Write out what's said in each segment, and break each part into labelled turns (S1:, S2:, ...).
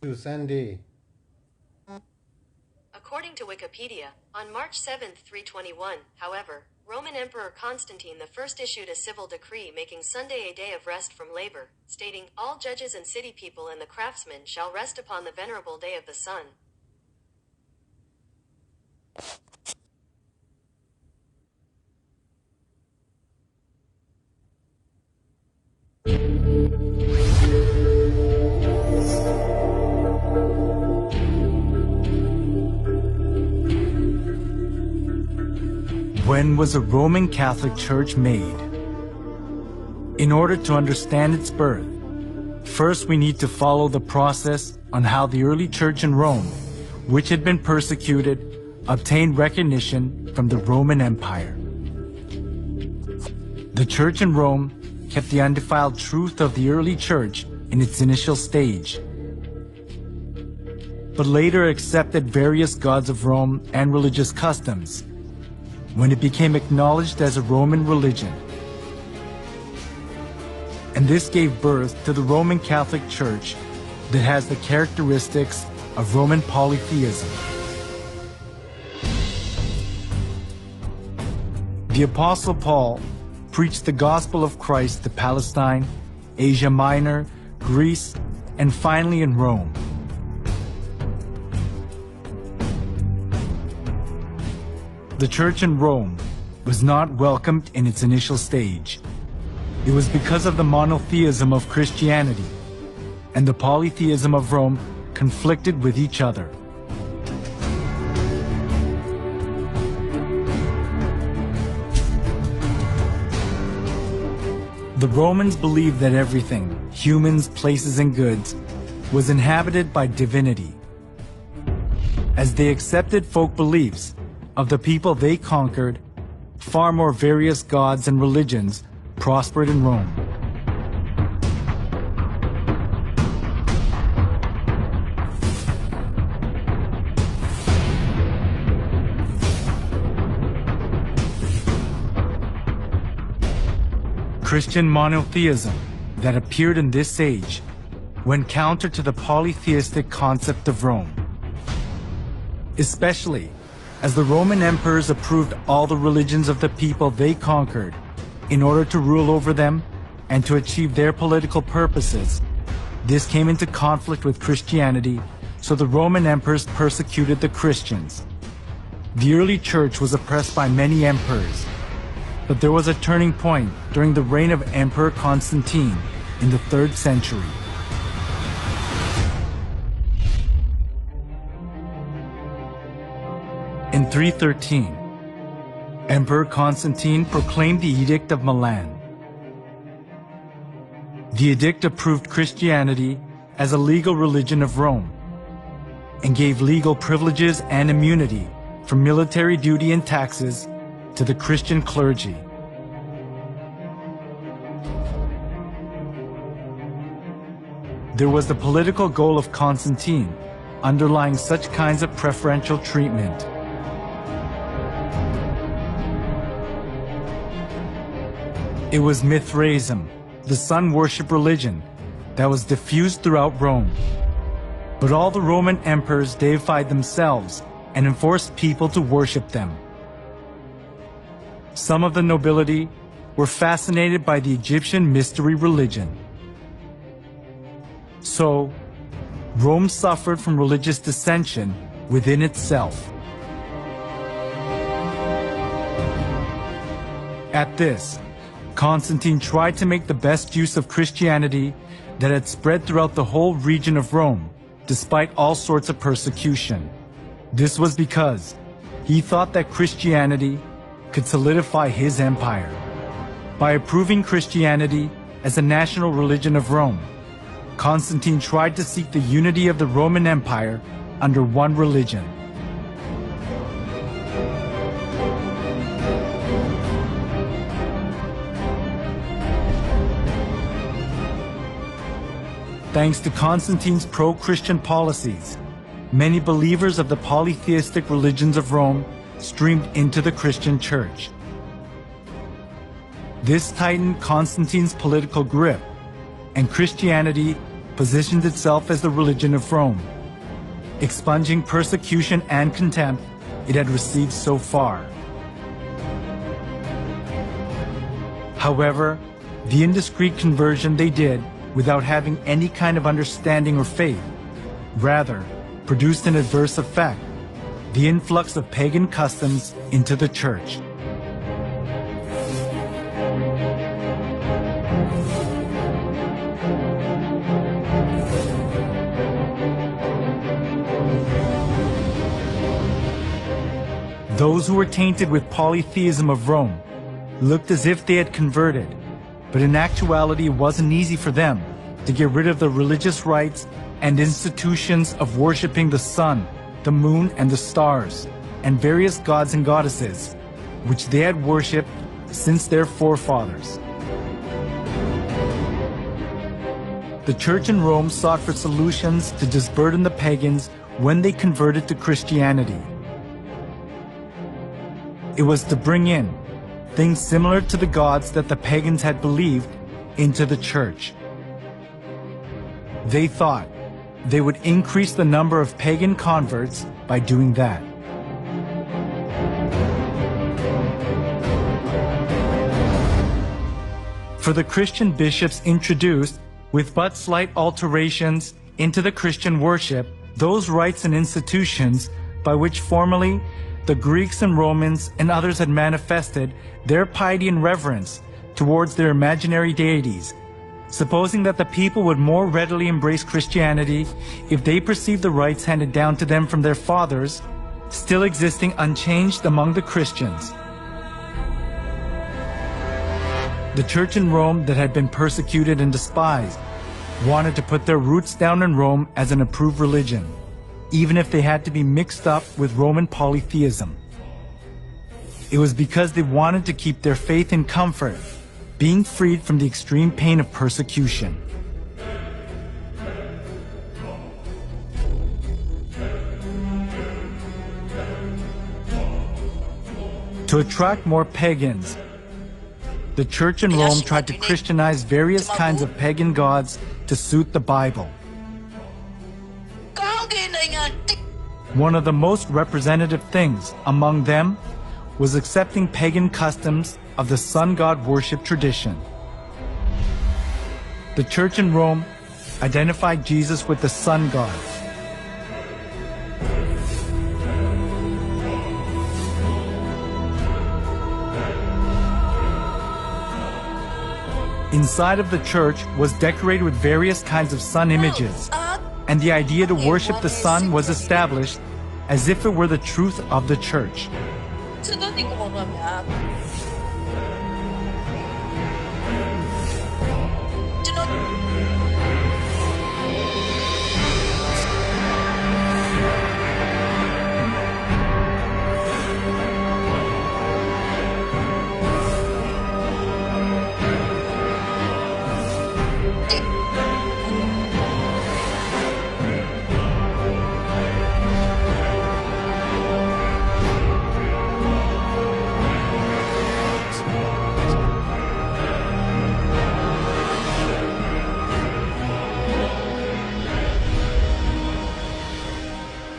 S1: to Sandy.
S2: According to Wikipedia, on March 7, 321, however, Roman Emperor Constantine I issued a civil decree making Sunday a day of rest from labor, stating, "All judges and city people and the craftsmen shall rest upon the venerable day of the sun."
S3: When was a Roman Catholic Church made? In order to understand its birth, first we need to follow the process on how the early church in Rome, which had been persecuted, obtained recognition from the Roman Empire. The church in Rome kept the undefiled truth of the early church in its initial stage, but later accepted various gods of Rome and religious customs when it became acknowledged as a Roman religion. And this gave birth to the Roman Catholic Church that has the characteristics of Roman polytheism. The Apostle Paul preached the gospel of Christ to Palestine, Asia Minor, Greece, and finally in Rome. The church in Rome was not welcomed in its initial stage. It was because of the monotheism of Christianity, and the polytheism of Rome conflicted with each other. The Romans believed that everything, humans, places, and goods, was inhabited by divinity. As they accepted folk beliefs of the people they conquered, far more various gods and religions prospered in Rome. Christian monotheism that appeared in this age went counter to the polytheistic concept of Rome, especially as the Roman emperors approved all the religions of the people they conquered in order to rule over them and to achieve their political purposes. This came into conflict with Christianity, so the Roman emperors persecuted the Christians. The early church was oppressed by many emperors, but there was a turning point during the reign of Emperor Constantine in the 3rd century. In 313, Emperor Constantine proclaimed the Edict of Milan. The edict approved Christianity as a legal religion of Rome and gave legal privileges and immunity from military duty and taxes to the Christian clergy. There was the political goal of Constantine underlying such kinds of preferential treatment. It was Mithraism, the sun worship religion, that was diffused throughout Rome. But all the Roman emperors deified themselves and enforced people to worship them. Some of the nobility were fascinated by the Egyptian mystery religion. So, Rome suffered from religious dissension within itself. At this, Constantine tried to make the best use of Christianity that had spread throughout the whole region of Rome, despite all sorts of persecution. This was because he thought that Christianity could solidify his empire. By approving Christianity as a national religion of Rome, Constantine tried to seek the unity of the Roman Empire under one religion. Thanks to Constantine's pro-Christian policies, many believers of the polytheistic religions of Rome streamed into the Christian church. This tightened Constantine's political grip, and Christianity positioned itself as the religion of Rome, expunging persecution and contempt it had received so far. However, the indiscreet conversion they did without having any kind of understanding or faith, rather produced an adverse effect, the influx of pagan customs into the church. Those who were tainted with polytheism of Rome looked as if they had converted, but in actuality it wasn't easy for them to get rid of the religious rites and institutions of worshiping the sun, the moon, and the stars, and various gods and goddesses, which they had worshipped since their forefathers. The church in Rome sought for solutions to disburden the pagans when they converted to Christianity. It was to bring in things similar to the gods that the pagans had believed into the church. They thought they would increase the number of pagan converts by doing that. For the Christian bishops introduced, with but slight alterations, into the Christian worship, those rites and institutions by which formerly the Greeks and Romans and others had manifested their piety and reverence towards their imaginary deities, supposing that the people would more readily embrace Christianity if they perceived the rites handed down to them from their fathers still existing unchanged among the Christians. The church in Rome that had been persecuted and despised wanted to put their roots down in Rome as an approved religion, even if they had to be mixed up with Roman polytheism. It was because they wanted to keep their faith in comfort, being freed from the extreme pain of persecution. To attract more pagans, the church in Rome tried to Christianize various kinds of pagan gods to suit the Bible. One of the most representative things among them was accepting pagan customs of the sun god worship tradition. The church in Rome identified Jesus with the sun god. Inside of the church was decorated with various kinds of sun images, and the idea to worship the sun was established as if it were the truth of the church.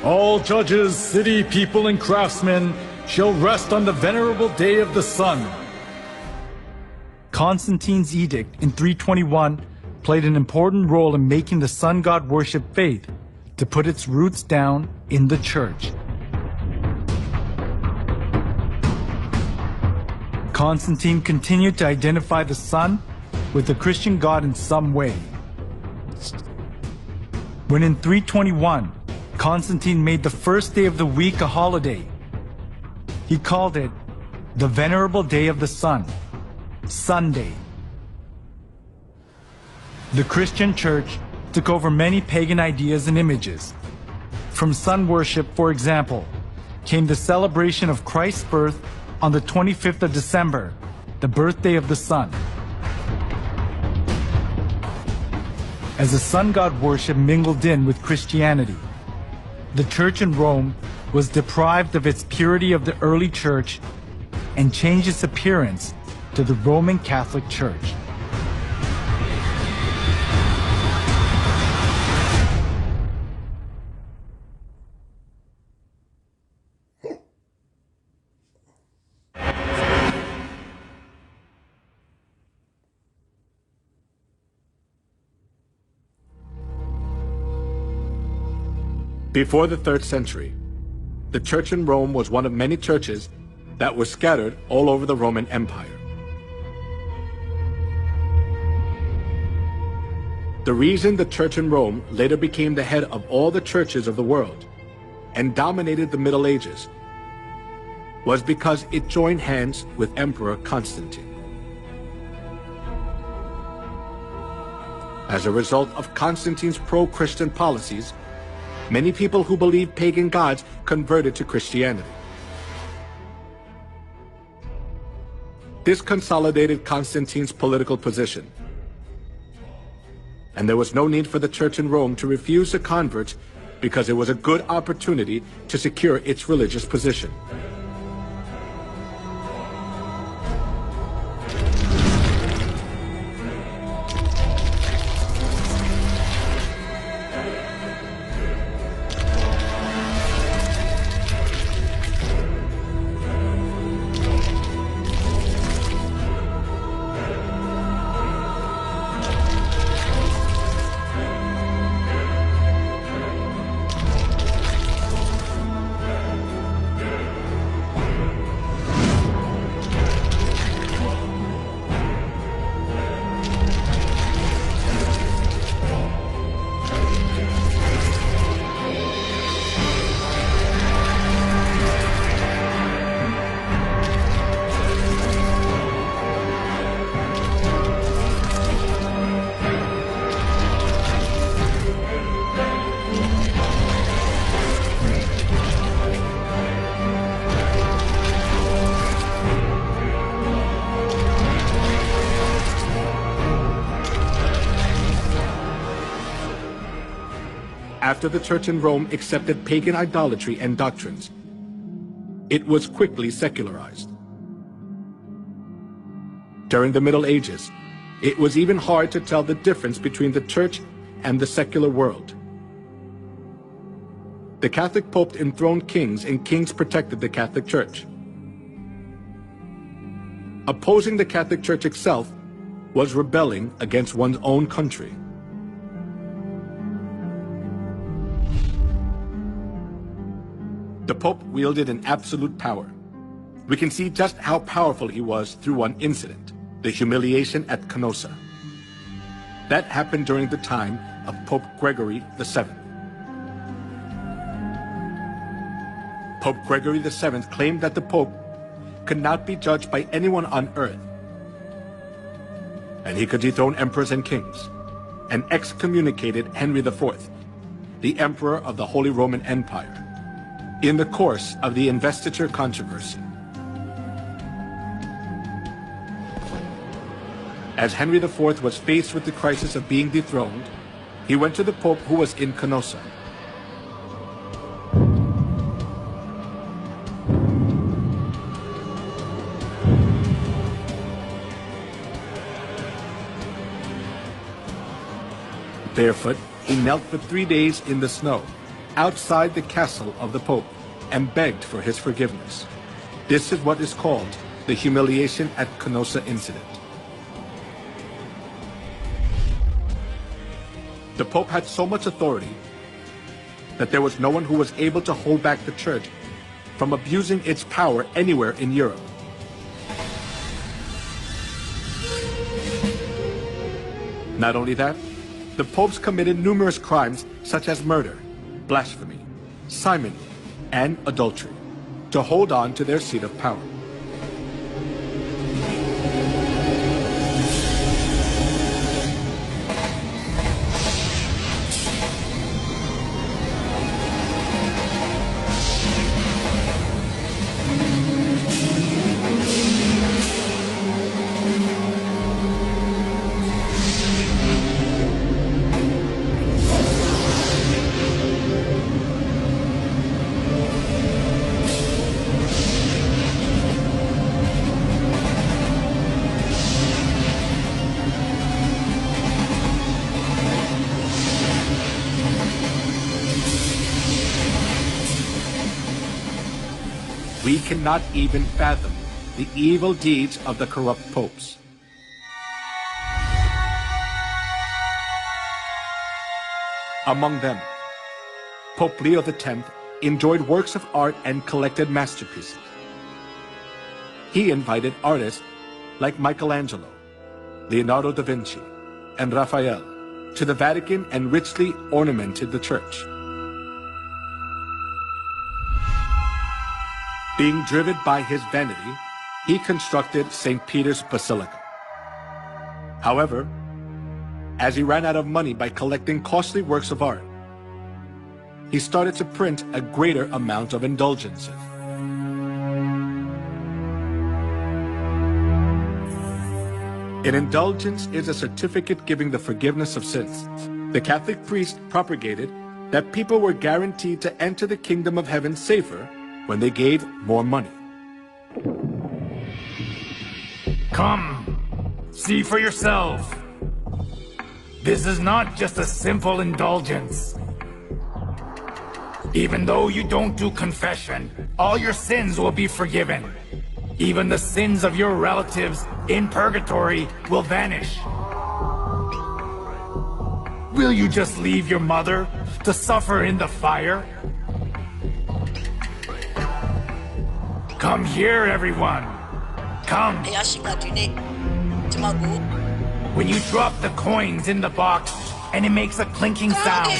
S3: All judges, city people, and craftsmen shall rest on the venerable day of the sun. Constantine's edict in 321 played an important role in making the sun god worship faith to put its roots down in the church. Constantine continued to identify the sun with the Christian god in some way. When in 321, Constantine made the first day of the week a holiday, he called it the Venerable Day of the Sun, Sunday. The Christian church took over many pagan ideas and images. From sun worship, for example, came the celebration of Christ's birth on the 25th of December, the birthday of the sun. As the sun god worship mingled in with Christianity, the church in Rome was deprived of its purity of the early church and changed its appearance to the Roman Catholic Church.
S1: Before the 3rd century, the church in Rome was one of many churches that were scattered all over the Roman Empire. The reason the church in Rome later became the head of all the churches of the world and dominated the Middle Ages was because it joined hands with Emperor Constantine. As a result of Constantine's pro-Christian policies, many people who believed pagan gods converted to Christianity. This consolidated Constantine's political position, and there was no need for the church in Rome to refuse the converts because it was a good opportunity to secure its religious position. After the church in Rome accepted pagan idolatry and doctrines, it was quickly secularized. During the Middle Ages, it was even hard to tell the difference between the church and the secular world. The Catholic Pope enthroned kings, and kings protected the Catholic Church. Opposing the Catholic Church itself was rebelling against one's own country. The Pope wielded an absolute power. We can see just how powerful he was through one incident, the humiliation at Canossa. That happened during the time of Pope Gregory VII. Pope Gregory VII claimed that the Pope could not be judged by anyone on earth, and he could dethrone emperors and kings, and excommunicated Henry IV, the Emperor of the Holy Roman Empire, in the course of the investiture controversy. As Henry IV was faced with the crisis of being dethroned, he went to the Pope who was in Canossa. Barefoot, he knelt for 3 days in the snow, outside the castle of the Pope, and begged for his forgiveness. This is what is called the humiliation at Canossa incident. The Pope had so much authority that there was no one who was able to hold back the Church from abusing its power anywhere in Europe. Not only that, the popes committed numerous crimes such as murder, blasphemy, simony, and adultery to hold on to their seat of power. We cannot even fathom the evil deeds of the corrupt popes. Among them, Pope Leo X enjoyed works of art and collected masterpieces. He invited artists like Michelangelo, Leonardo da Vinci, and Raphael to the Vatican and richly ornamented the church. Being driven by his vanity, he constructed St. Peter's Basilica. However, as he ran out of money by collecting costly works of art, he started to print a greater amount of indulgences. An indulgence is a certificate giving the forgiveness of sins. The Catholic priest propagated that people were guaranteed to enter the kingdom of heaven safer when they gave more money.
S4: Come, see for yourself. This is not just a simple indulgence. Even though you don't do confession, all your sins will be forgiven. Even the sins of your relatives in purgatory will vanish. Will you just leave your mother to suffer in the fire? Come here, everyone. Come. When you drop the coins in the box and it makes a clinking sound,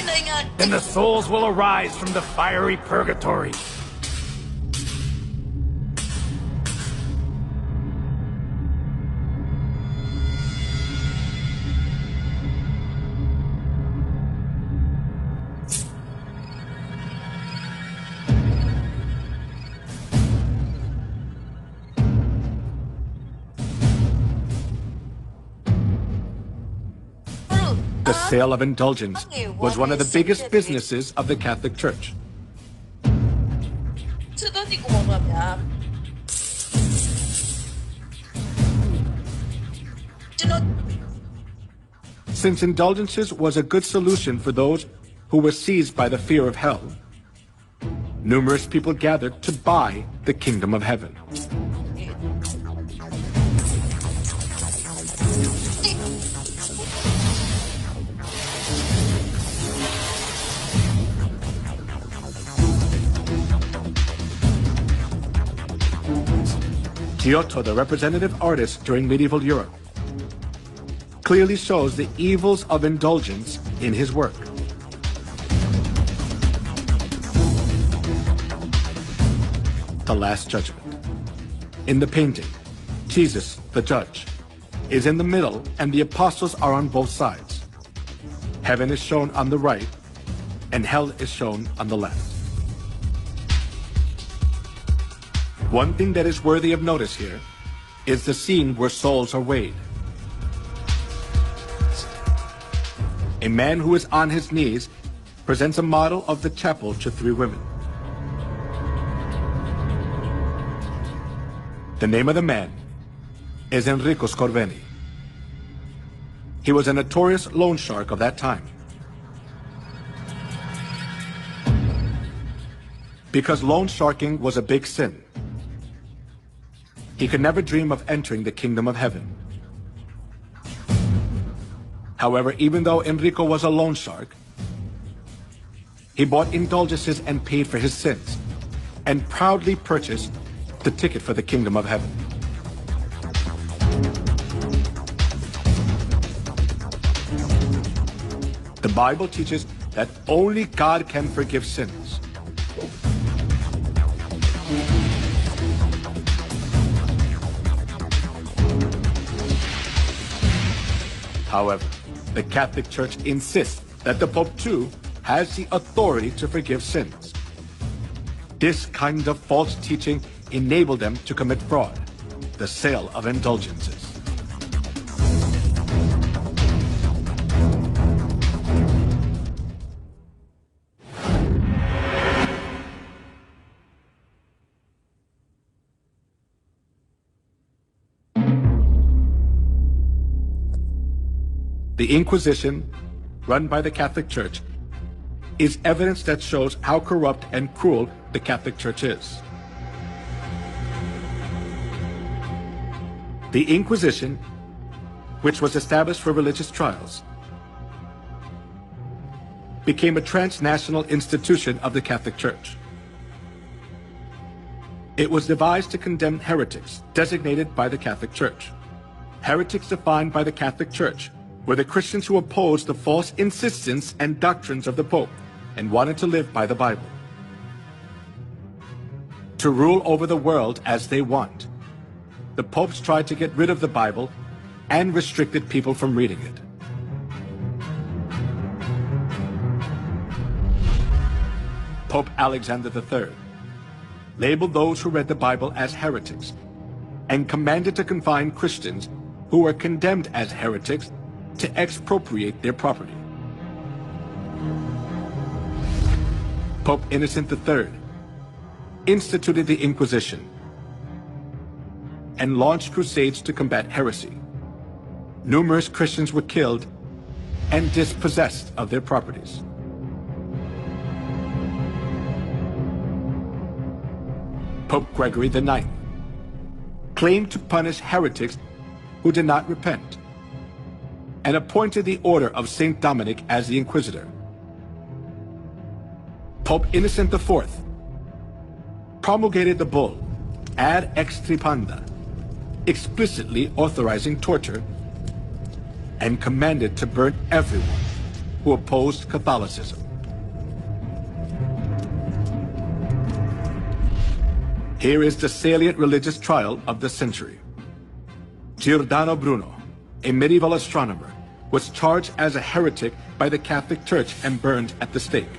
S4: then the souls will arise from the fiery purgatory.
S1: The sale of indulgence was one of the biggest businesses of the Catholic Church. Since indulgences was a good solution for those who were seized by the fear of hell, numerous people gathered to buy the kingdom of heaven. Giotto, the representative artist during medieval Europe, clearly shows the evils of indulgence in his work. The Last Judgment. In the painting, Jesus, the judge, is in the middle and the apostles are on both sides. Heaven is shown on the right and hell is shown on the left. One thing that is worthy of notice here is the scene where souls are weighed. A man who is on his knees presents a model of the chapel to three women. The name of the man is Enrico Scorveni. He was a notorious loan shark of that time. Because loan sharking was a big sin, he could never dream of entering the kingdom of heaven. However, even though Enrico was a loan shark, he bought indulgences and paid for his sins, and proudly purchased the ticket for the kingdom of heaven. The Bible teaches that only God can forgive sins. However, the Catholic Church insists that the Pope too has the authority to forgive sins. This kind of false teaching enabled them to commit fraud, the sale of indulgences. The Inquisition, run by the Catholic Church, is evidence that shows how corrupt and cruel the Catholic Church is. The Inquisition, which was established for religious trials, became a transnational institution of the Catholic Church. It was devised to condemn heretics designated by the Catholic Church. Heretics defined by the Catholic Church were the Christians who opposed the false insistence and doctrines of the Pope and wanted to live by the Bible. To rule over the world as they want, the popes tried to get rid of the Bible and restricted people from reading it. Pope Alexander III labeled those who read the Bible as heretics and commanded to confine Christians who were condemned as heretics to expropriate their property. Pope Innocent III instituted the Inquisition and launched crusades to combat heresy. Numerous Christians were killed and dispossessed of their properties. Pope Gregory IX claimed to punish heretics who did not repent and appointed the Order of St. Dominic as the Inquisitor. Pope Innocent IV promulgated the bull Ad Extirpanda, explicitly authorizing torture, and commanded to burn everyone who opposed Catholicism. Here is the salient religious trial of the century. Giordano Bruno, a medieval astronomer, was charged as a heretic by the Catholic Church and burned at the stake.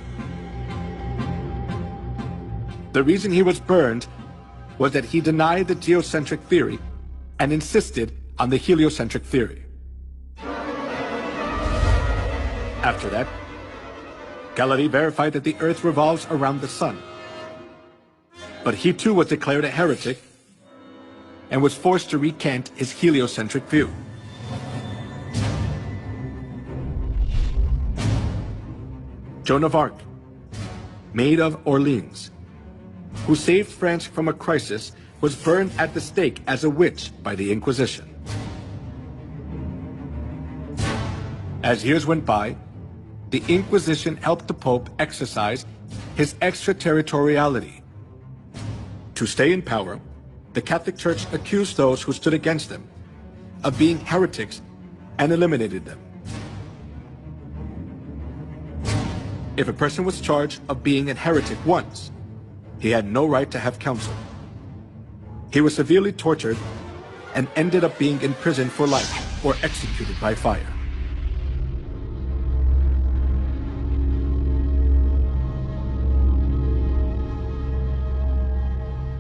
S1: The reason he was burned was that he denied the geocentric theory and insisted on the heliocentric theory. After that, Galilei verified that the Earth revolves around the Sun. But he too was declared a heretic and was forced to recant his heliocentric view. Joan of Arc, Maid of Orleans, who saved France from a crisis, was burned at the stake as a witch by the Inquisition. As years went by, the Inquisition helped the Pope exercise his extraterritoriality. To stay in power, the Catholic Church accused those who stood against them of being heretics and eliminated them. If a person was charged of being a heretic once, he had no right to have counsel. He was severely tortured and ended up being imprisoned for life or executed by fire.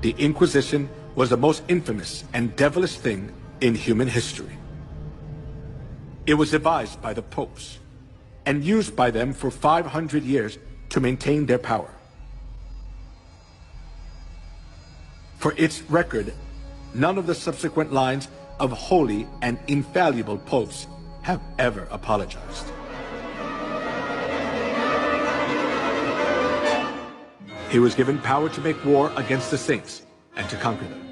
S1: The Inquisition was the most infamous and devilish thing in human history. It was devised by the popes and used by them for 500 years to maintain their power. For its record, none of the subsequent lines of holy and infallible popes have ever apologized. He was given power to make war against the saints and to conquer them.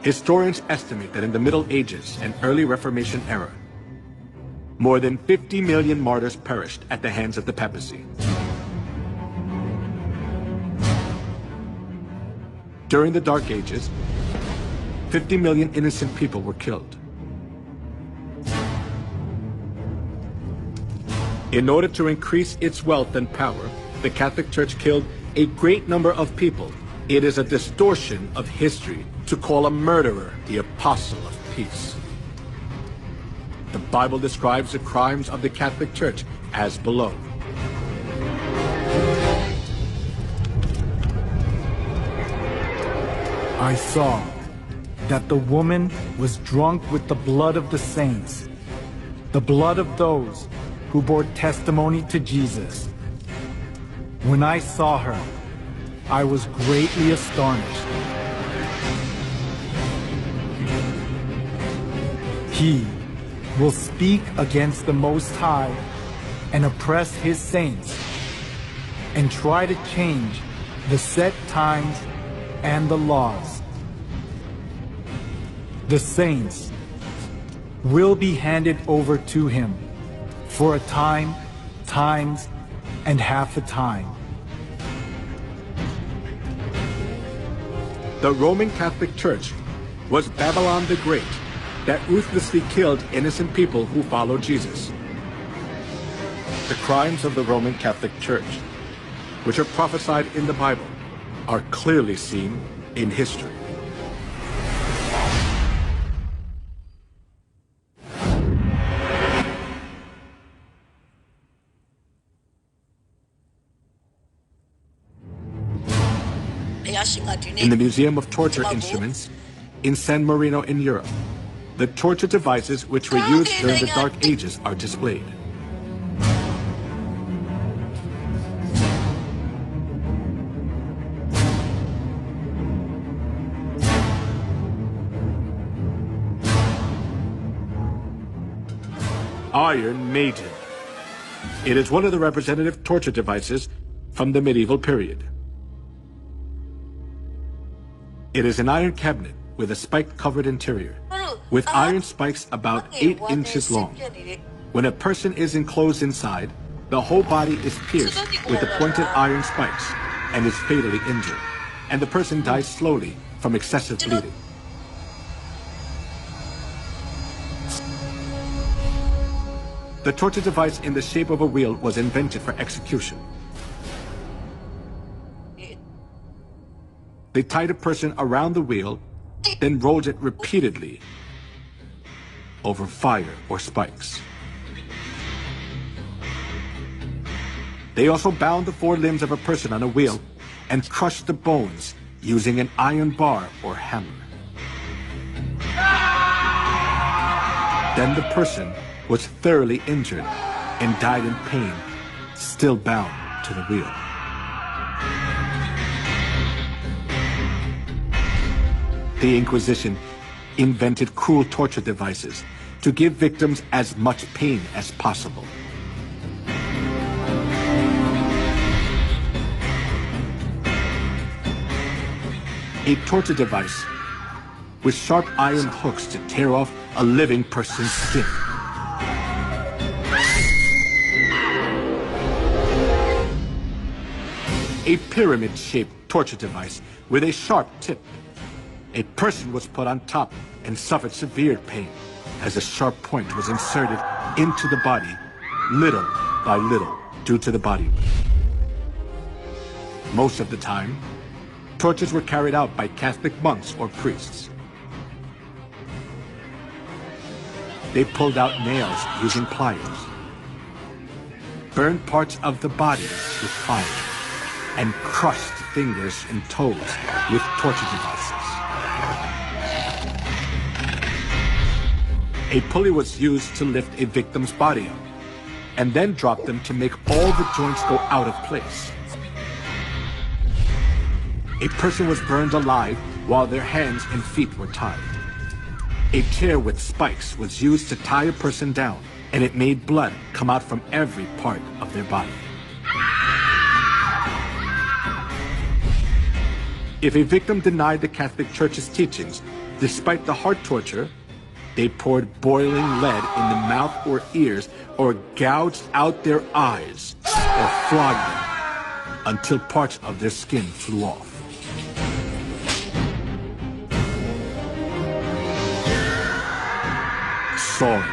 S1: Historians estimate that in the Middle Ages and early Reformation era, more than 50 million martyrs perished at the hands of the papacy. During the Dark Ages, 50 million innocent people were killed. In order to increase its wealth and power, the Catholic Church killed a great number of people. It is a distortion of history to call a murderer the apostle of peace. The Bible describes the crimes of the Catholic Church as below.
S3: I saw that the woman was drunk with the blood of the saints, the blood of those who bore testimony to Jesus. When I saw her, I was greatly astonished. He will speak against the Most High and oppress his saints and try to change the set times and the laws. The saints will be handed over to him for a time, times, and half a time.
S1: The Roman Catholic Church was Babylon the Great that ruthlessly killed innocent people who followed Jesus. The crimes of the Roman Catholic Church, which are prophesied in the Bible, are clearly seen in history. In the Museum of Torture Instruments in San Marino in Europe, the torture devices which were used during the Dark Ages are displayed. Iron Maiden. It is one of the representative torture devices from the medieval period. It is an iron cabinet with a spike-covered interior, with iron spikes about 8 inches long. When a person is enclosed inside, the whole body is pierced with the pointed iron spikes and is fatally injured, and the person dies slowly from excessive bleeding. The torture device in the shape of a wheel was invented for execution. They tied a person around the wheel, then rolled it repeatedly over fire or spikes. They also bound the 4 limbs of a person on a wheel and crushed the bones using an iron bar or hammer. Then the person was thoroughly injured and died in pain, still bound to the wheel. The Inquisition invented cruel torture devices to give victims as much pain as possible. A torture device with sharp iron hooks to tear off a living person's skin. A pyramid-shaped torture device with a sharp tip. A person was put on top and suffered severe pain as a sharp point was inserted into the body, little by little, due to the body weight. Most of the time, tortures were carried out by Catholic monks or priests. They pulled out nails using pliers, burned parts of the body with fire, and crushed fingers and toes with torture devices. A pulley was used to lift a victim's body up, and then drop them to make all the joints go out of place. A person was burned alive while their hands and feet were tied. A chair with spikes was used to tie a person down, and it made blood come out from every part of their body. If a victim denied the Catholic Church's teachings, despite the hard torture, they poured boiling lead in the mouth or ears, or gouged out their eyes, or flogged them until parts of their skin flew off. Sawing,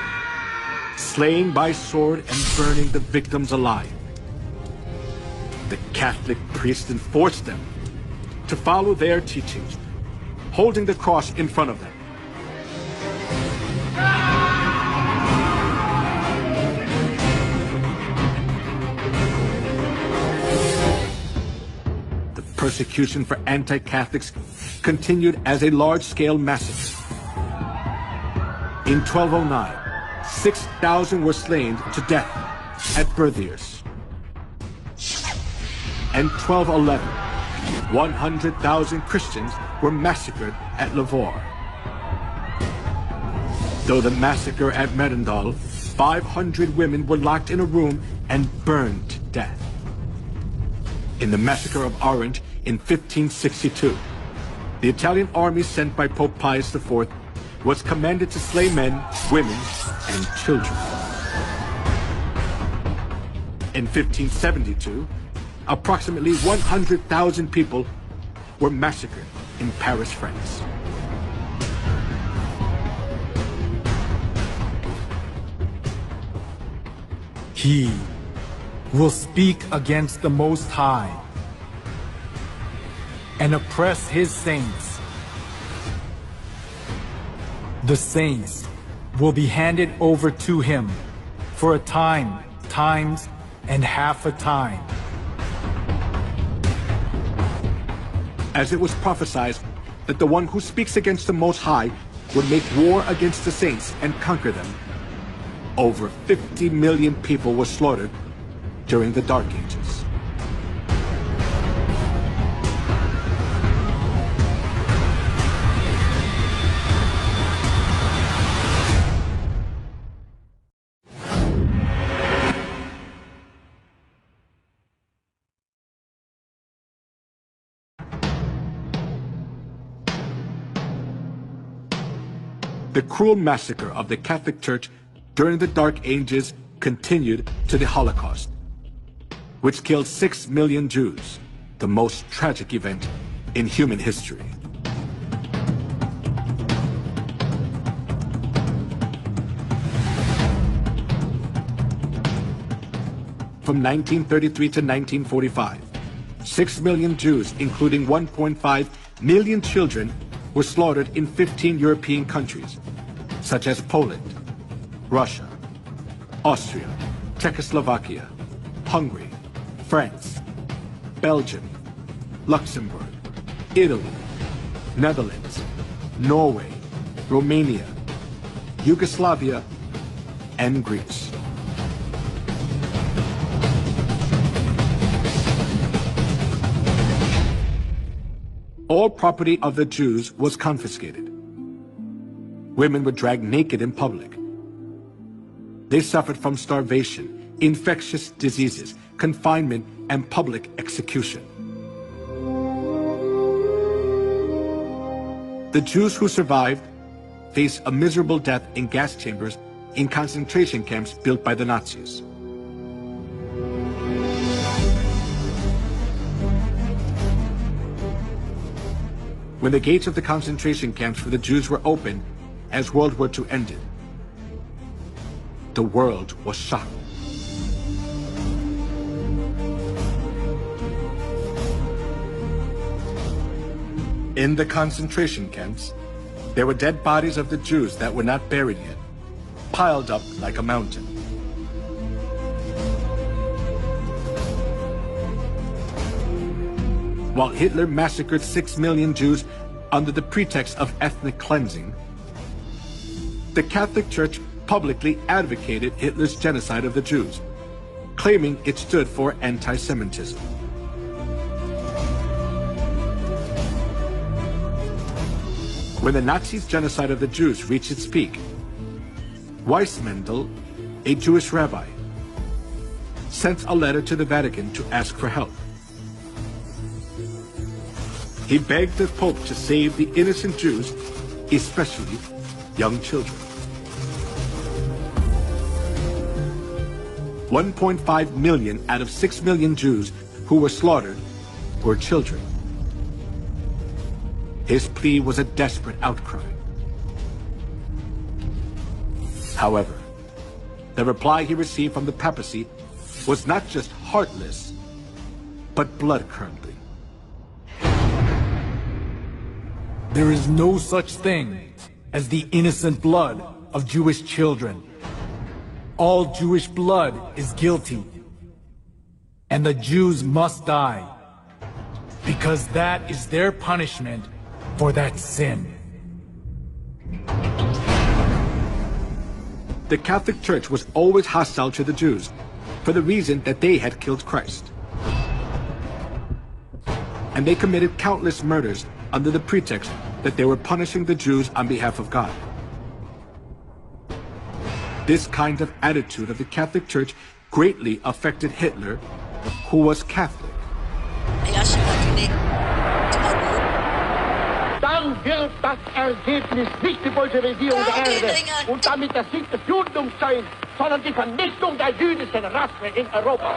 S1: slaying by sword and burning the victims alive. The Catholic priests enforced them to follow their teachings, holding the cross in front of them. The persecution for anti-Catholics continued as a large-scale massacre. In 1209, 6,000 were slain to death at Berthiers. And 1211, 100,000 Christians were massacred at Lavore. Though the massacre at Merendal, 500 women were locked in a room and burned to death. In the massacre of Orange in 1562, the Italian army sent by Pope Pius IV was commanded to slay men, women, and children. In 1572, approximately 100,000 people were massacred in Paris, France.
S3: He will speak against the Most High and oppress his saints. The saints will be handed over to him for a time, times, and half a time.
S1: As it was prophesied that the one who speaks against the Most High would make war against the saints and conquer them, over 50 million people were slaughtered during the Dark Ages. The cruel massacre of the Catholic Church during the Dark Ages continued to the Holocaust, which killed 6 million Jews, the most tragic event in human history. From 1933 to 1945, 6 million Jews, including 1.5 million children, were slaughtered in 15 European countries, such as Poland, Russia, Austria, Czechoslovakia, Hungary, France, Belgium, Luxembourg, Italy, Netherlands, Norway, Romania, Yugoslavia, and Greece. All property of the Jews was confiscated. Women were dragged naked in public. They suffered from starvation, infectious diseases, confinement, and public execution. The Jews who survived faced a miserable death in gas chambers in concentration camps built by the Nazis. When the gates of the concentration camps for the Jews were opened as World War II ended, the world was shocked. In the concentration camps, there were dead bodies of the Jews that were not buried yet, piled up like a mountain. While Hitler massacred 6 million Jews under the pretext of ethnic cleansing, the Catholic Church publicly advocated Hitler's genocide of the Jews, claiming it stood for anti-Semitism. When the Nazis' genocide of the Jews reached its peak, Weissmandl, a Jewish rabbi, sent a letter to the Vatican to ask for help. He begged the Pope to save the innocent Jews, especially young children. 1.5 million out of 6 million Jews who were slaughtered were children. His plea was a desperate outcry. However, the reply he received from the papacy was not just heartless, but blood-curdling.
S3: There is no such thing as the innocent blood of Jewish children. All Jewish blood is guilty, and the Jews must die, because that is their punishment for that sin.
S1: The Catholic Church was always hostile to the Jews for the reason that they had killed Christ. And they committed countless murders under the pretext that they were punishing the Jews on behalf of God. This kind of attitude of the Catholic Church greatly affected Hitler, who was Catholic.
S5: Dann wird das Ergebnis nicht die Bolschewisierung der Erde und damit der Sieg des Judentums sein, sondern die Vernichtung der jüdischen Rasse in Europa.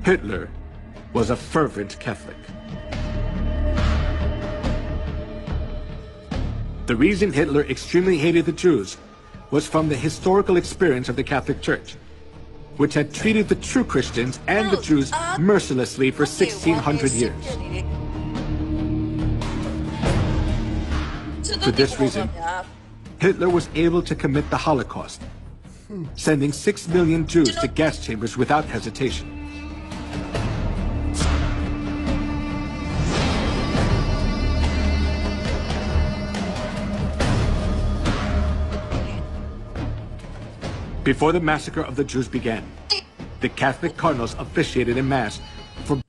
S1: Hitler was a fervent Catholic. The reason Hitler extremely hated the Jews was from the historical experience of the Catholic Church, which had treated the true Christians and the Jews mercilessly for 1,600 years. For this reason, Hitler was able to commit the Holocaust, sending 6 million Jews to gas chambers without hesitation. Before the massacre of the Jews began, the Catholic cardinals officiated in Mass for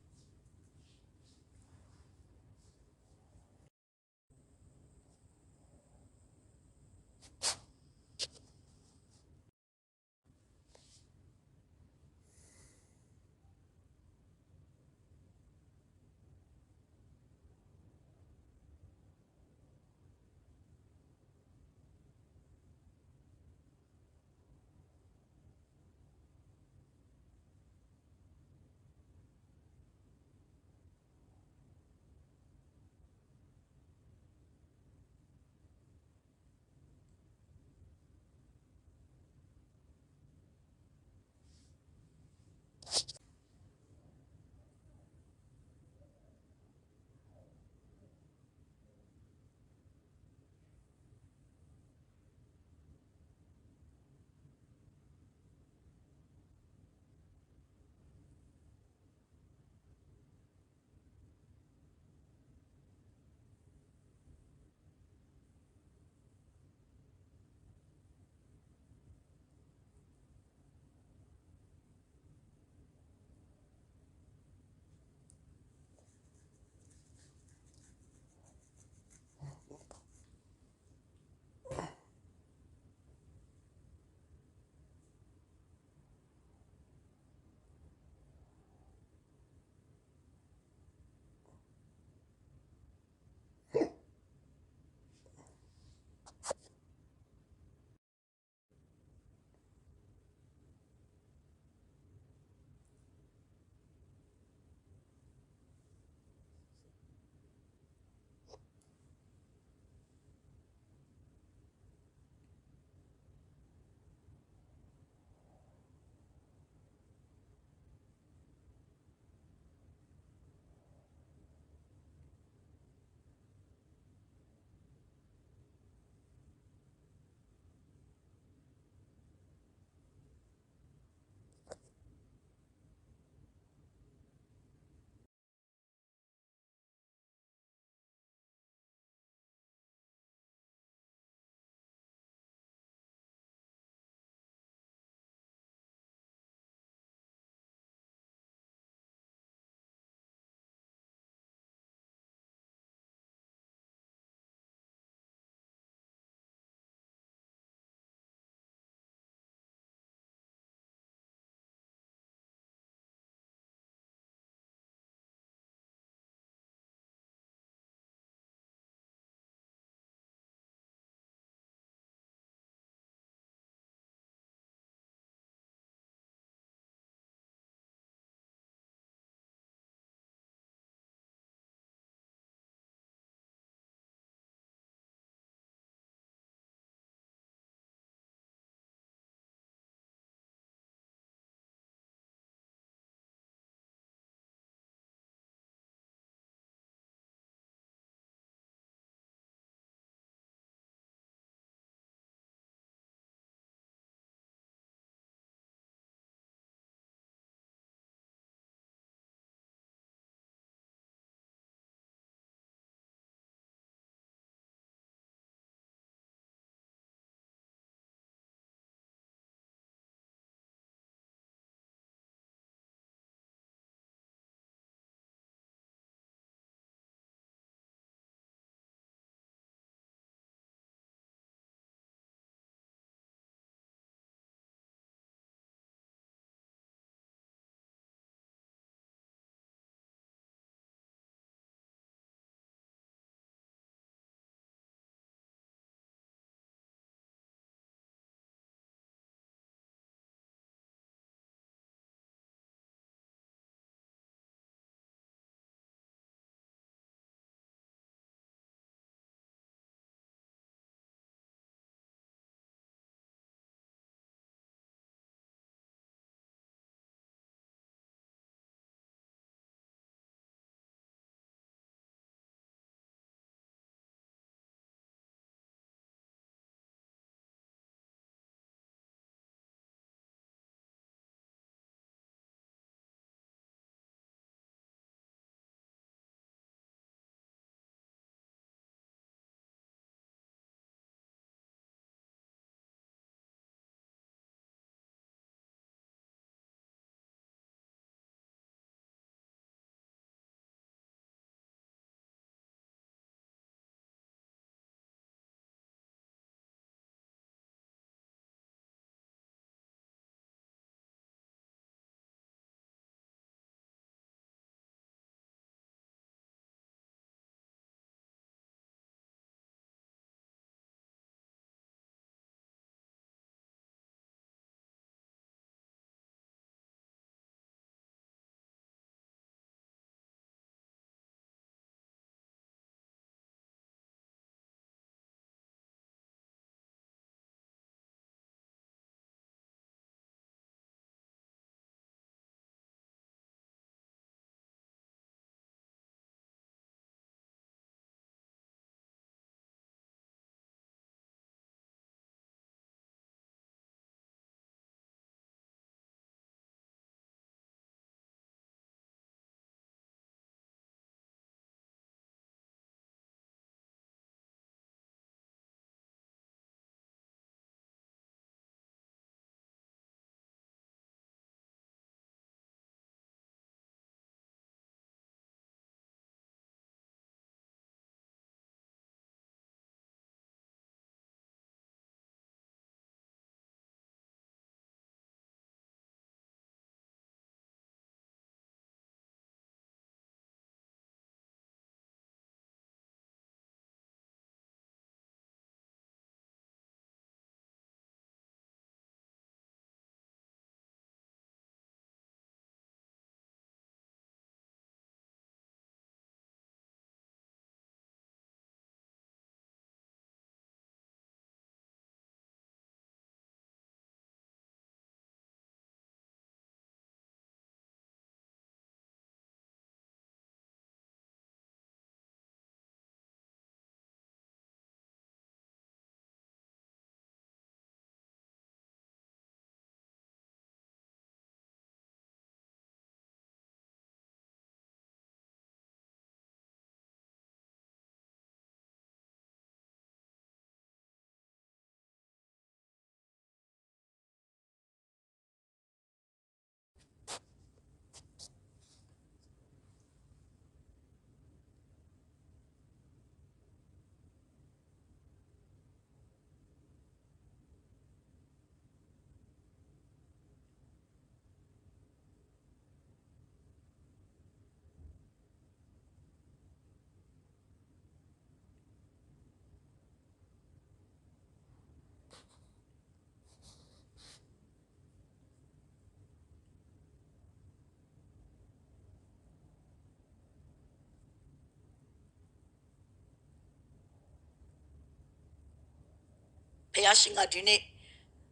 S6: ရားရှင်ကဒီနေ့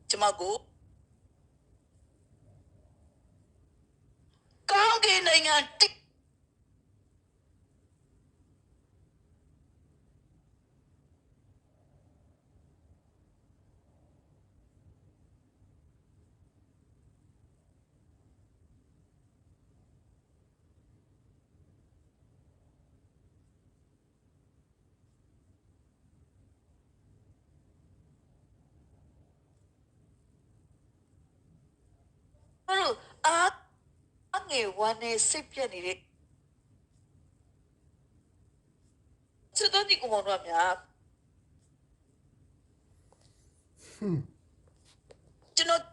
S6: ကျမကိုကောင်းကင်နိုင်ငံတိတို့အငယ်ဝမ်းနဲ့စိတ်ပြက်နေတဲ့စတဲ့ဒီကောင်တို့များကျွန်တော်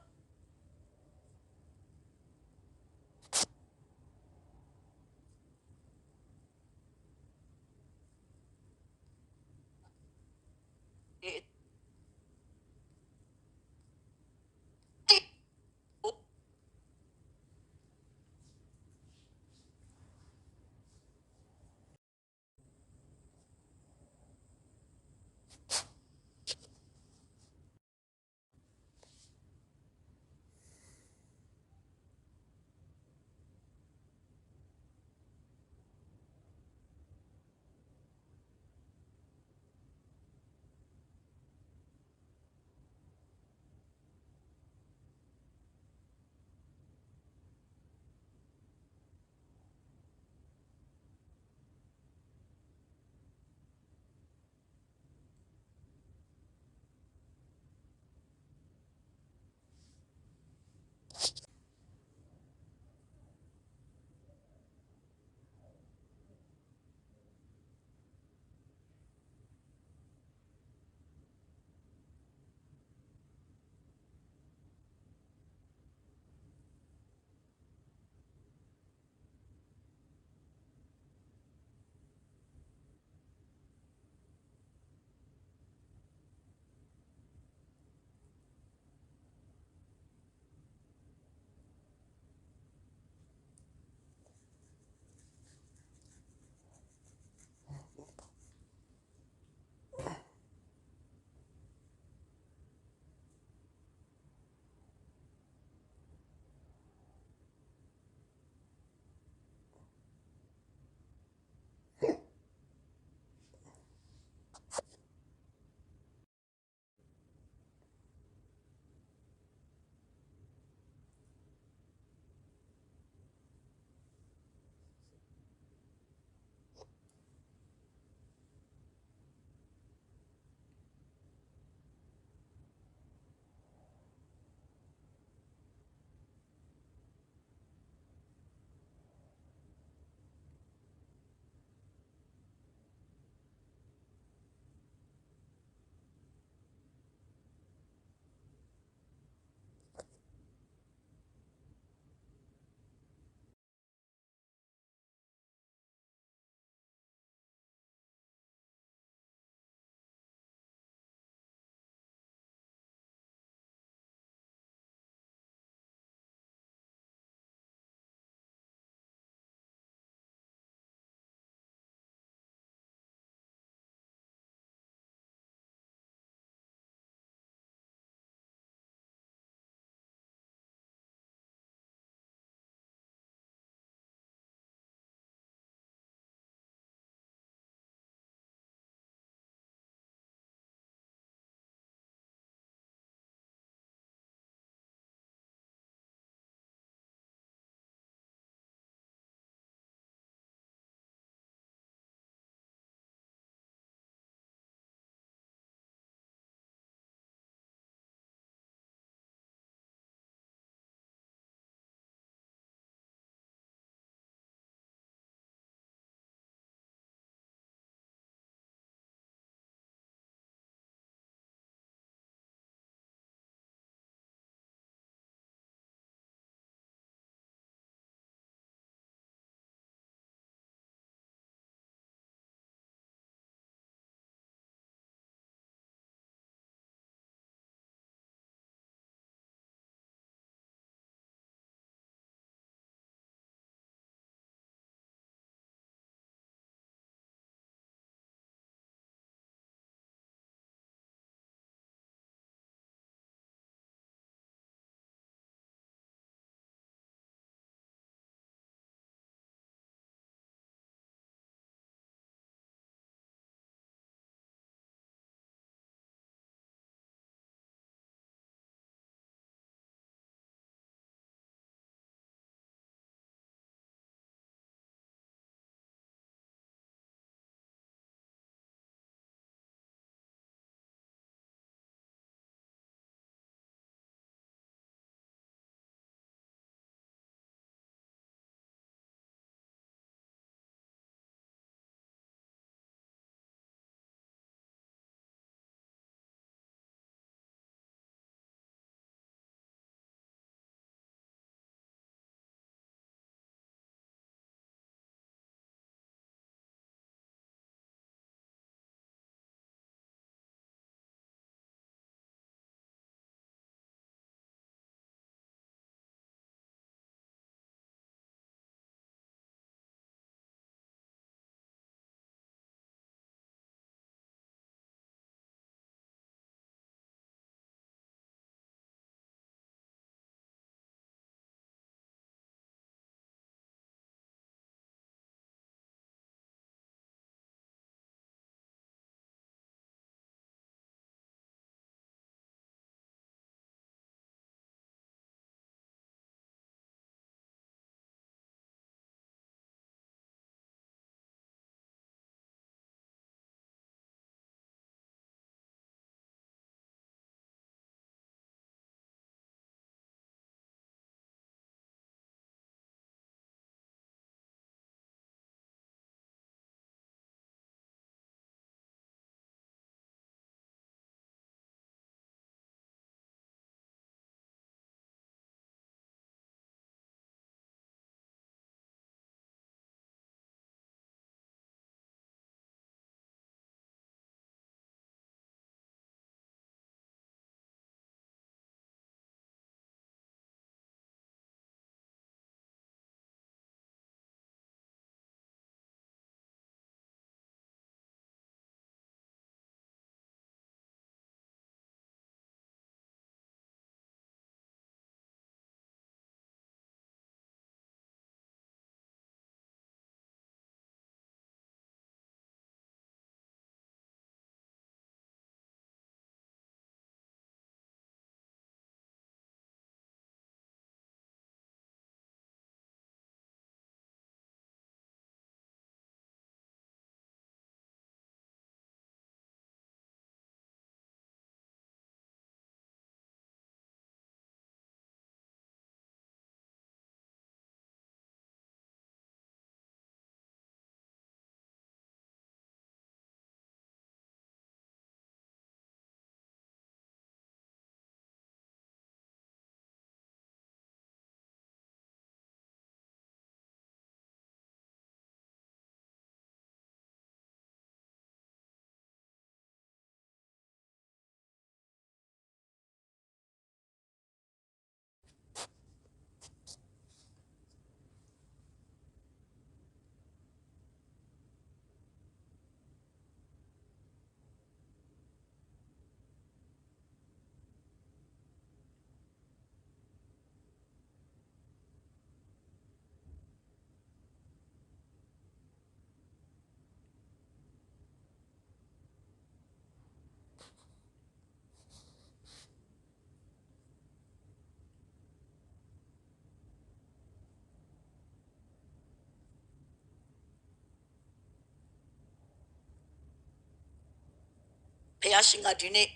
S6: ဖះရှင်ကဒီနေ့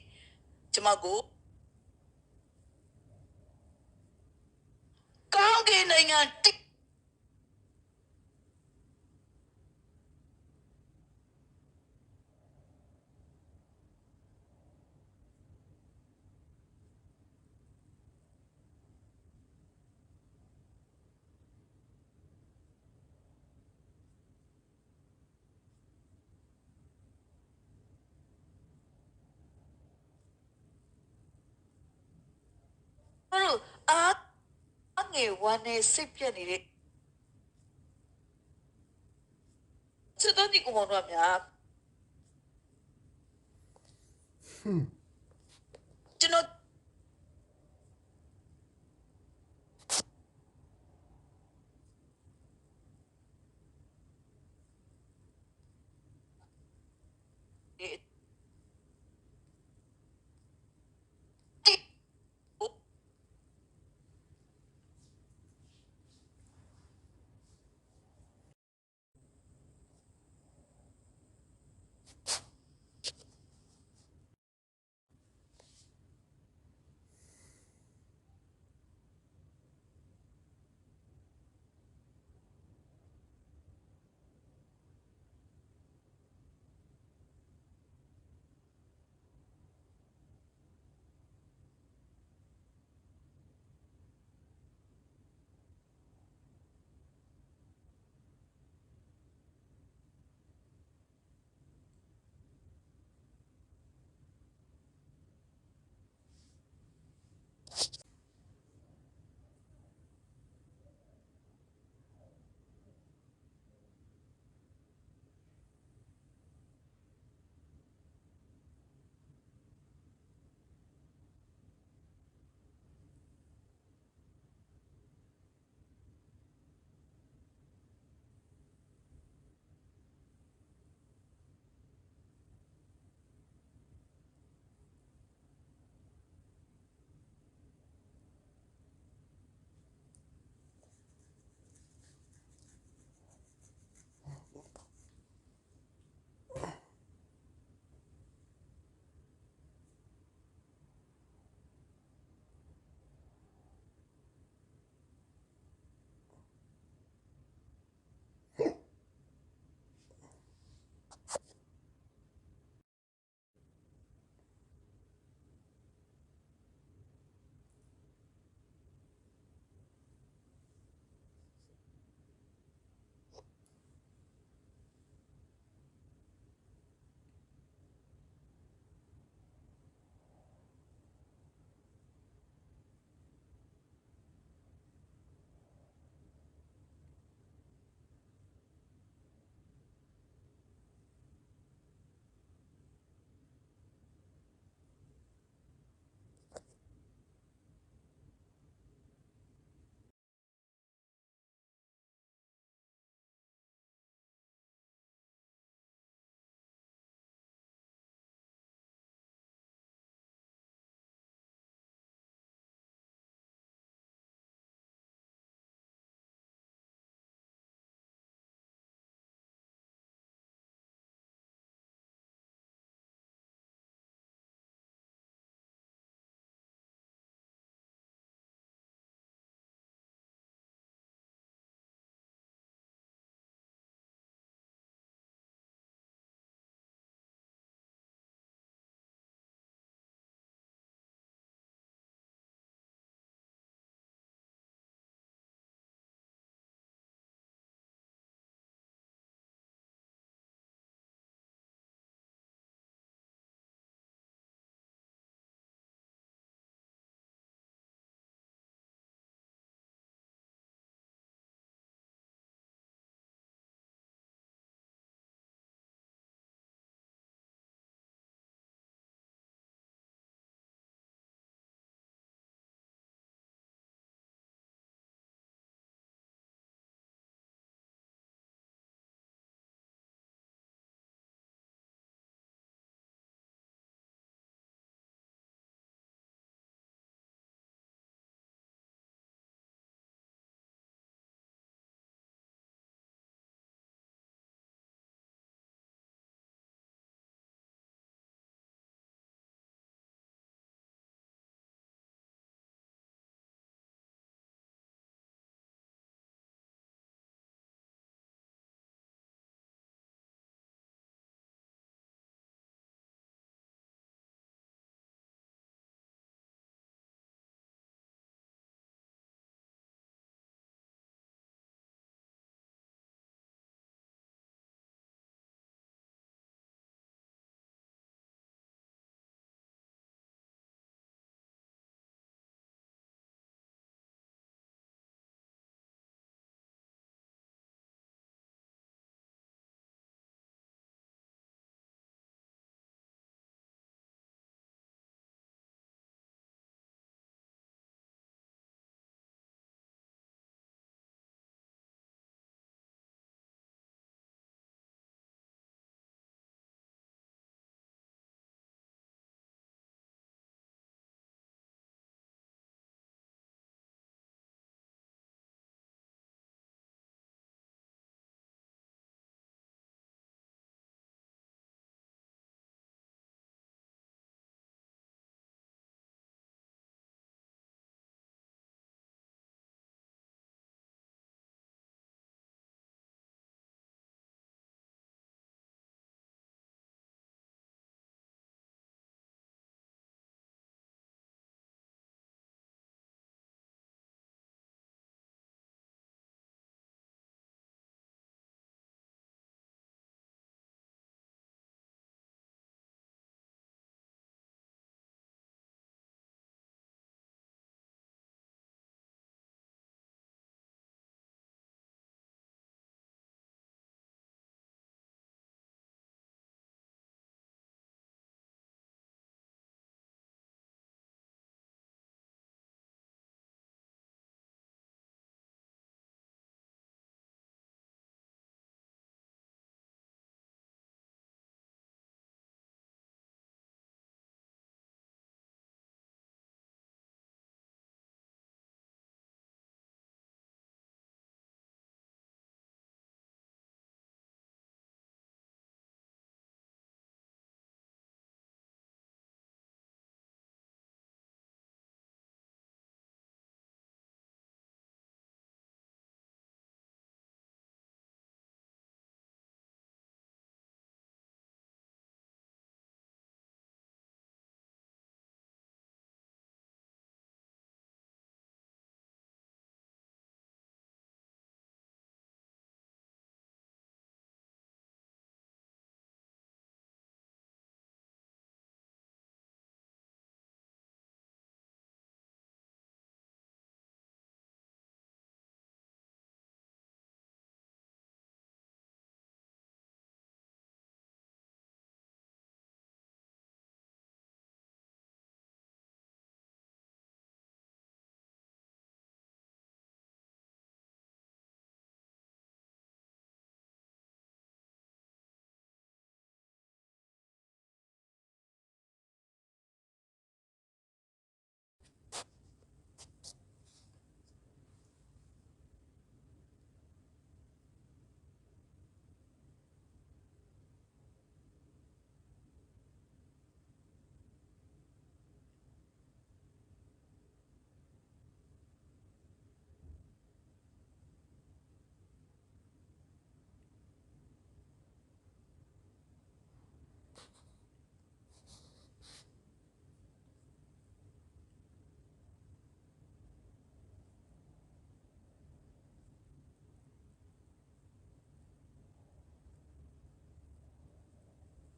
S6: ကျမကိုကောင်းကင်နိုင်ငံတိ တို့ငယ်ဝမ်းနဲ့စိတ်ပြက်နေတဲ့စတဲ့ဒီကောင်တို့များကျွန်တော်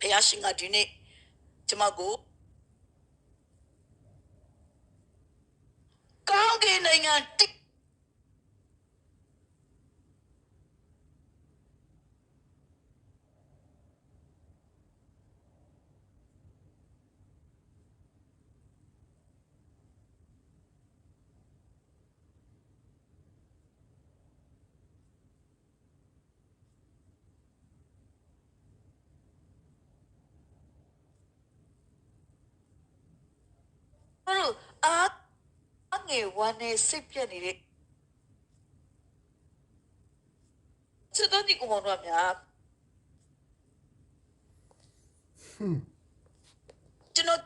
S6: ဖះရှင်ကဒီနေ့ကျမကိုကောင်းကင်နိုင်ငံတိတို့အားငယ်ဝမ်းနဲ့စိတ်ပြက်နေတဲ့စစ်တော်ဒီကောင်တို့များကျွန်တော်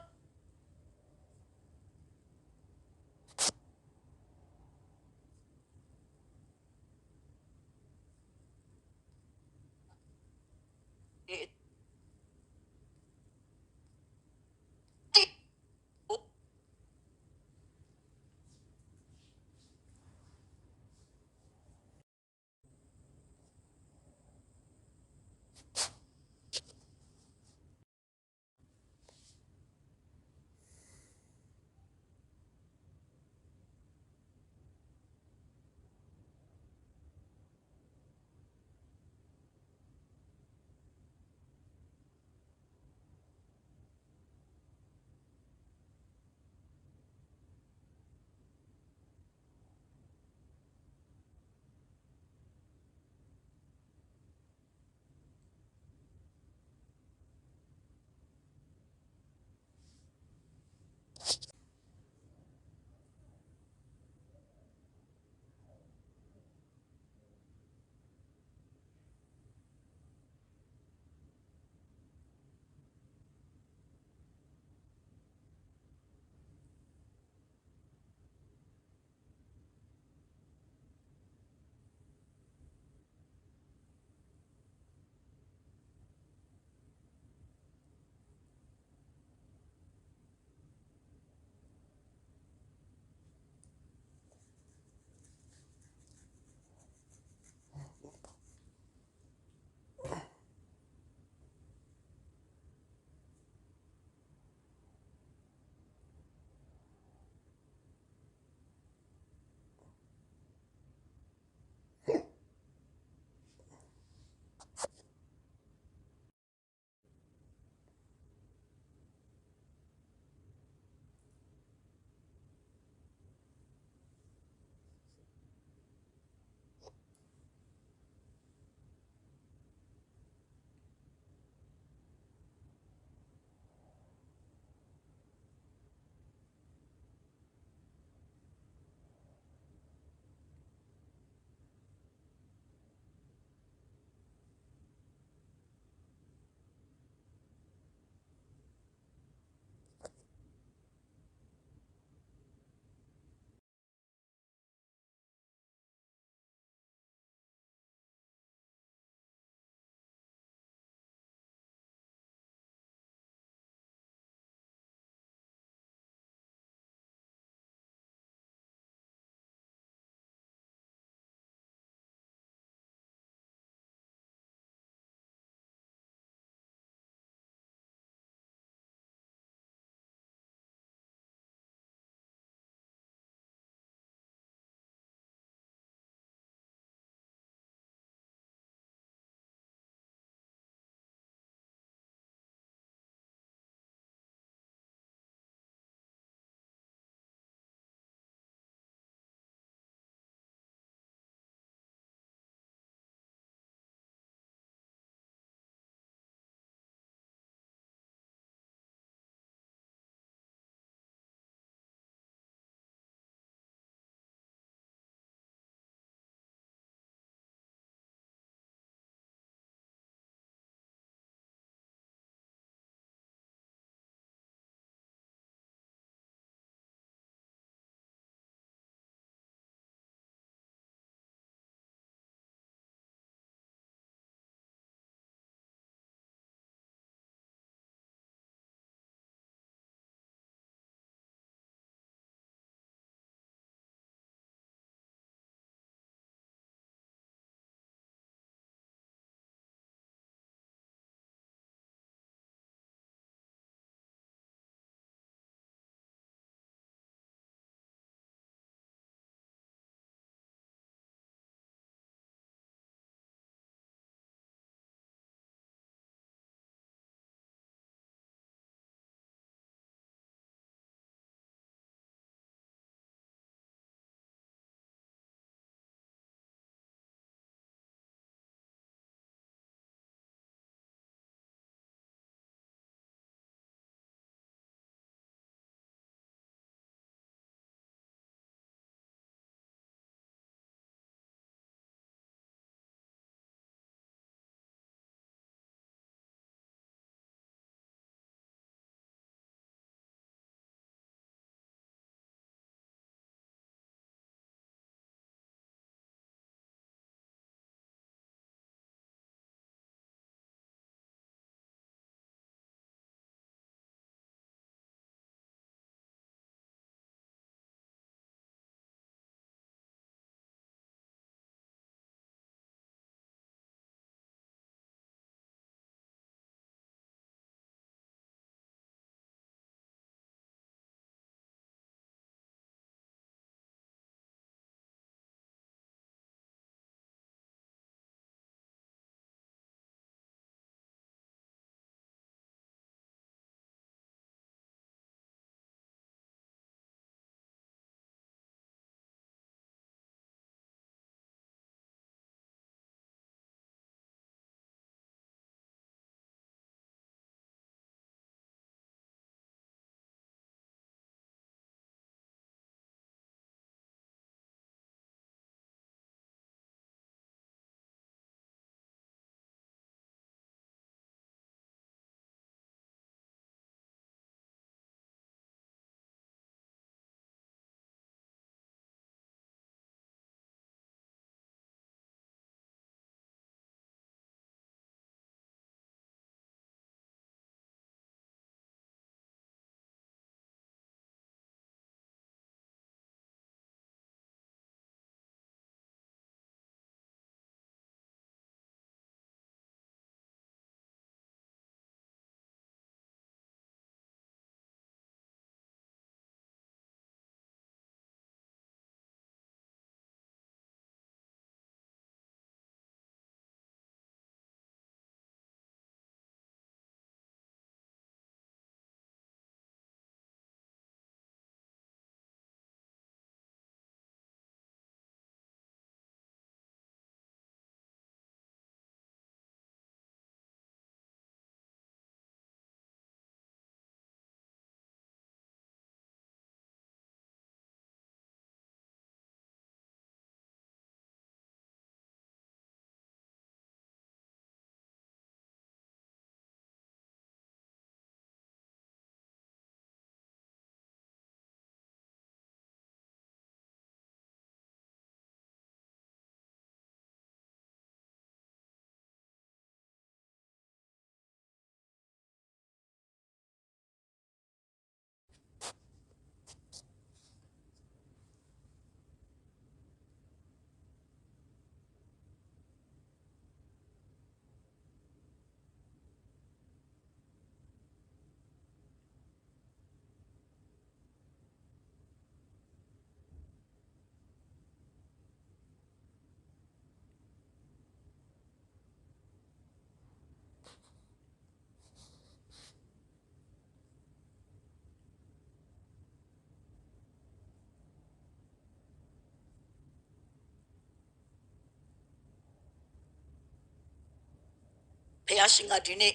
S6: ယားရှင်ကဒီနေ့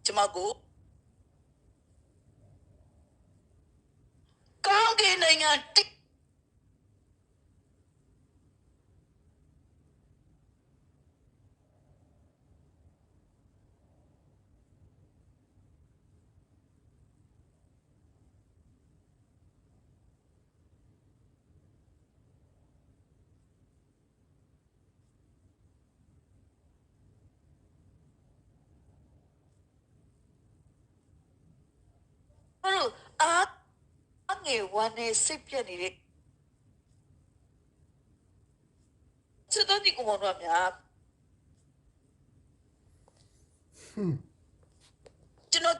S6: ကျမကိုကောင်းကင်နိုင်ငံတိ တို့အားငယ်ဝမ်းနဲ့စိတ်ပြတ်နေတဲ့စတဲ့ဒီကောင်တို့များကျွန်တော်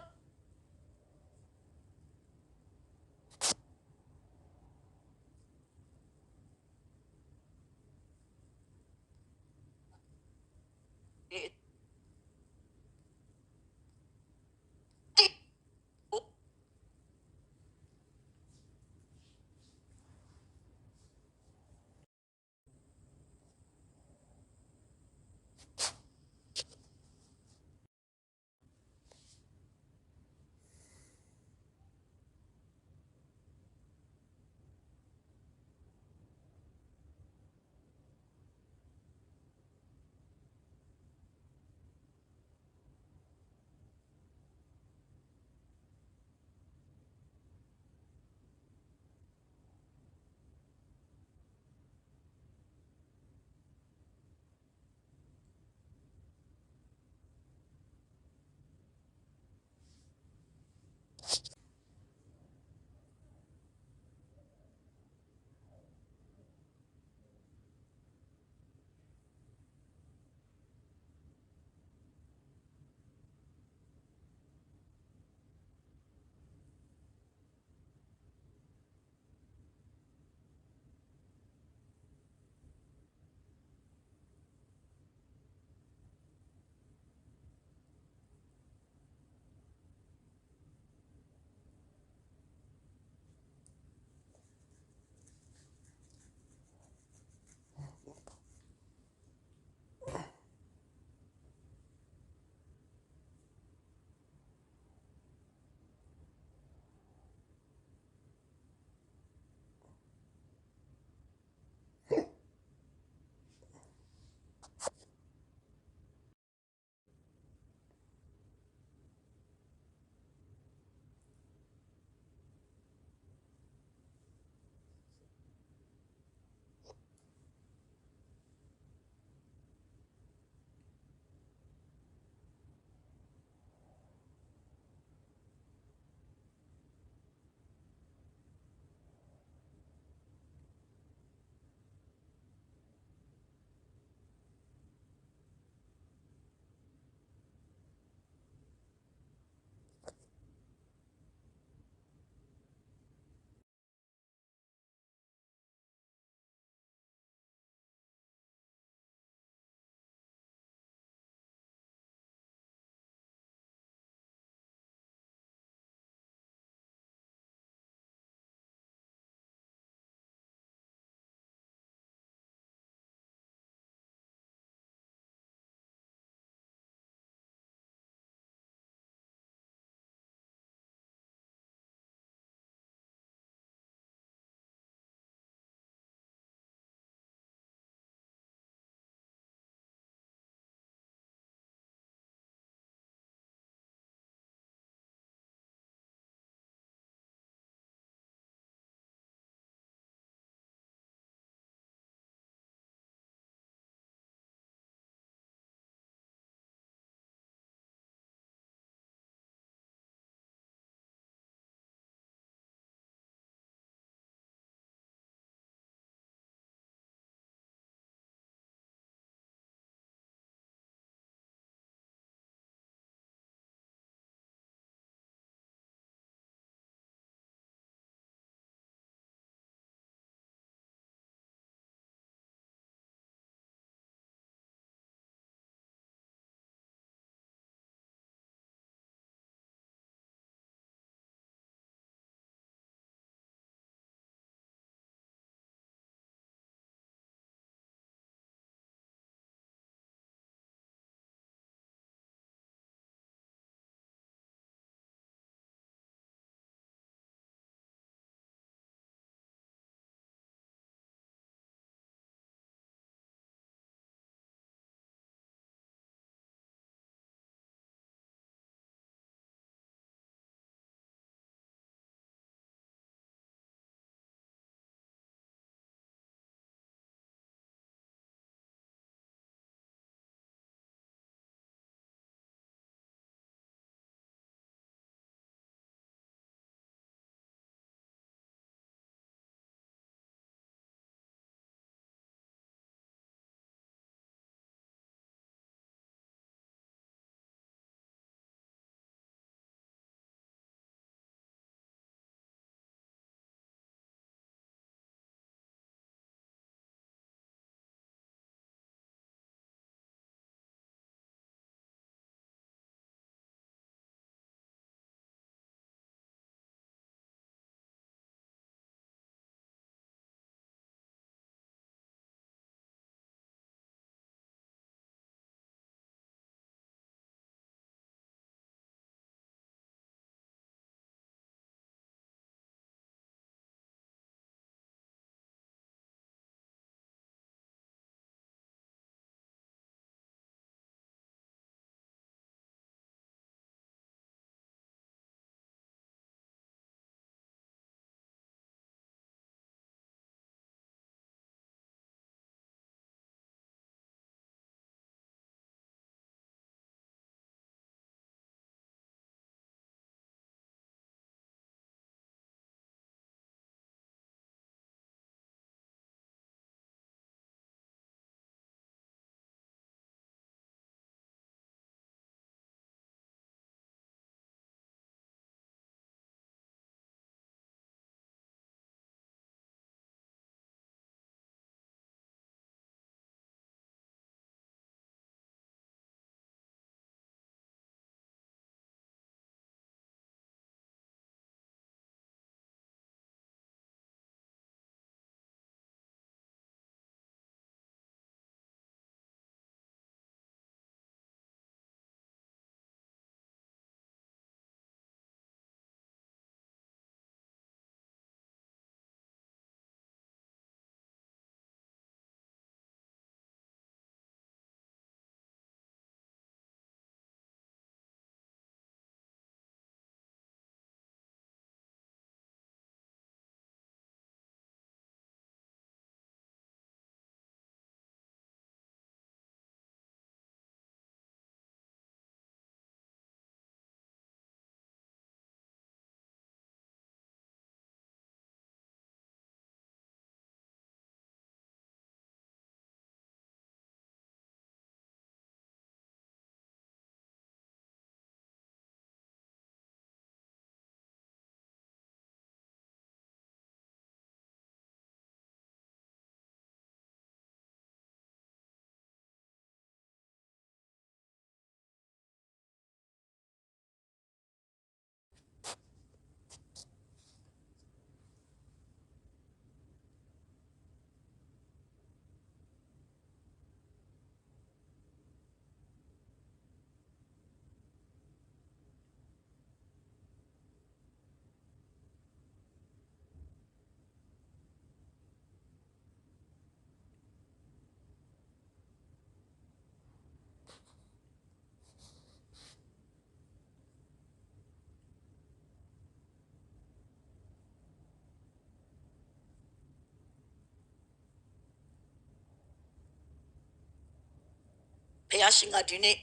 S6: ဖယားရှင်ကဒီနေ့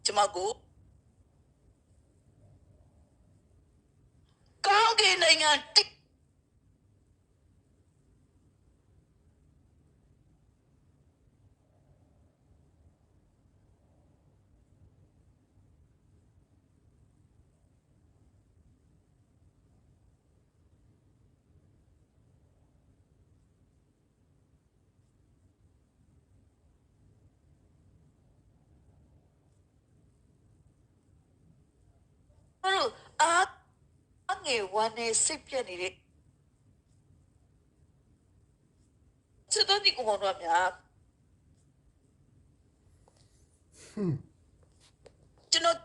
S6: ကျမကိုကောင်းကင်နိုင်ငံတိ တို့အငယ်ဝမ်းနဲ့စိတ်ပြက်နေတဲ့စတဲ့ဒီကောင်တို့များကျွန်တော်